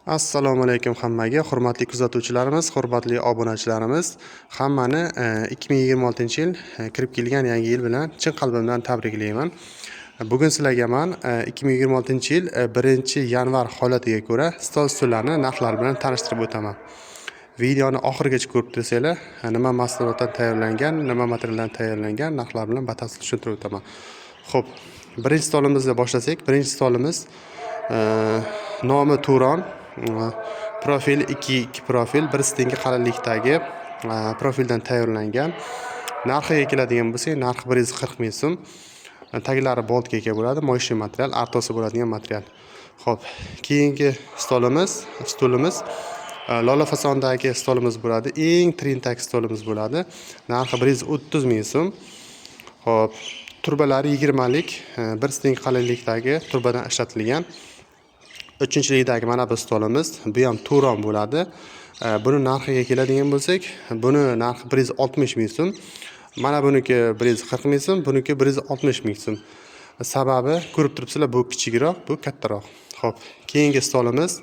Assalomu alaykum hammaga, hurmatli kuzatuvchilarimiz, hurmatli obunachilarimiz. Hammani 2026-yil kirib kelgan yangi yil bilan chin qalbimdan tabriklayman. Bugun sizlarga men 2026-yil 1-yanvar holatiga ko'ra stol stullarni narxlari bilan tanishtirib o'taman. Videoni oxirigacha ko'rib tursanglar, nima mahsulotdan tayyorlangan, nima materialdan tayyorlangan narxlar bilan batafsil tushuntirib o'taman. Xo'p, birinchi stolimizni boshlasak, birinchi stolimiz nomi Turon. Profil 2 profil, bir stengi qalinlikdagi profildan tayyorlangan. Narxiga keladigan bo'lsak, narxi 140 ming so'm. Taglari boltga ega bo'ladi, moyshi material, artosi bo'ladigan material. Xo'p, keyingi stolimiz Lola fasondagi stolimiz bo'ladi. Eng trendtagi stolimiz bo'ladi. Narxi 130 ming so'm. Xo'p, turbalari 20 lik, bir steng qalinlikdagi turbadan ishlatilgan. Uchinchilikdagi mana bu stolimiz, bu ham Turon bo'ladi. Buni narxiga keladigan bo'lsak, buni narxi 160 ming so'm. Mana buniki 140 ming so'm, buniki 160 ming so'm. Sababi ko'rib turibsizlar, bu kichikroq, bu kattaroq. Xo'p, keyingi stolimiz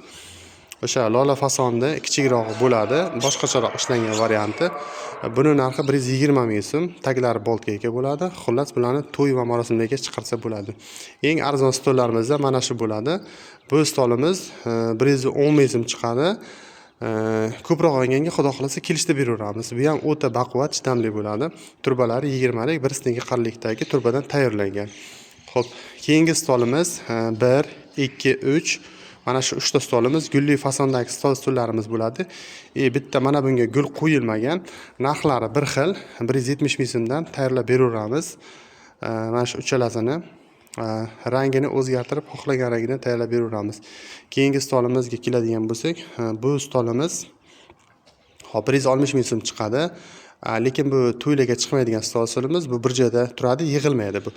o'sha Lola fasonda kichikroq bo'ladi, boshqacharoq ishlangan varianti. Buni narxi 120 ming so'm, taglari boltga ega bo'ladi. Xullas, bularni to'y va marosimlarga chiqarsa bo'ladi. Eng arzon stollarimizda mana shu bo'ladi. Bu stolimiz 110 ming so'm chiqadi. Ko'proq olganga xudo xolasa kelishda beraveramiz. Bu ham o'ta baquvvat, chidamli bo'ladi. Turbalari 20 lik, bir stengi qalinlikdagi turbadan tayyorlangan. Xo'p, keyingi stolimiz 1, 2, 3. Mana shu 3 ta stolimiz gulli fasondagi stollarimiz bo'ladi. Bitta mana bunga gul qo'yilmagan. Narxlari bir xil, 170 ming so'mdan tayyorlab beraveramiz. Mana shu uchalasini rangini o'zgartirib, xohlagan rangini tayyorlab beraveramiz. Keyingi stolimizga keladigan bo'lsak, bu stolimiz 160 ming so'm chiqadi. Lekin bu to'ylarga chiqmaydigan stolimiz, bu bir joyda turadi, yig'ilmaydi bu.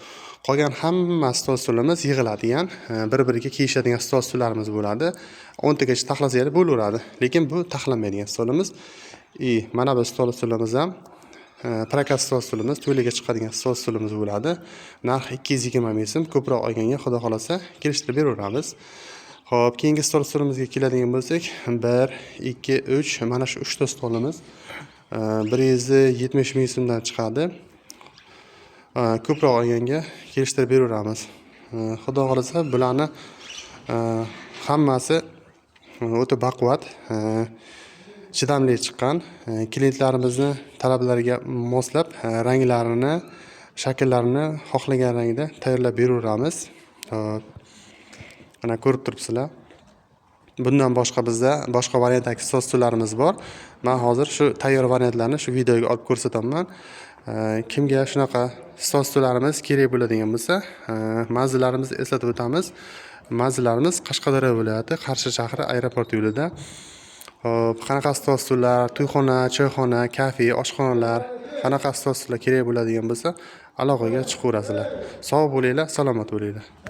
Qolgan hamma stollarimiz yig'iladigan, bir-biriga kiyishadigan stollarimiz bo'ladi. 10 tagacha taxlasangiz bo'laveradi. Lekin bu taxlanmaydigan stolimiz. Mana bu stolimiz ham prokat stolimiz, to'ylarga chiqadigan stolimiz bo'ladi. Narxi 220 ming so'm. Ko'proq olganga xudo xolasa kelishtirib beraveramiz. Xo'p, keyingi stolimizga keladigan bo'lsak, 1, 2, 3, mana shu 3 ta stolimiz 170 ming so'mdan chiqadi. Ko'proq olganga kelishtirib beraveramiz. Xudo xolasa bularni hammasi o'ta baquvvat, chidamli chiqqan. Klientlarimizni talablariga moslab ranglarini, shakllarini xohlagan rangda tayyorlab beraveramiz. Mana ko'rib turibsizlar. Bundan boshqa bizda boshqa variantdagi stollarimiz bor. Men hozir shu tayyor variantlarni shu videoga olib ko'rsataman. Kimga shunaqa stollarimiz kerak bo'ladigan bo'lsa, manzillarimizni eslatib o'tamiz. Manzillarimiz Qashqadaryo viloyati, Qarshi shahri aeroport yo'lida. Hop, qanaqa stollar, to'yxona, choyxona, kafe, oshxonalar, qanaqa stollar kerak bo'ladigan bo'lsa, aloqaga chiqaverasizlar. Sog' bo'linglar, salomat bo'linglar.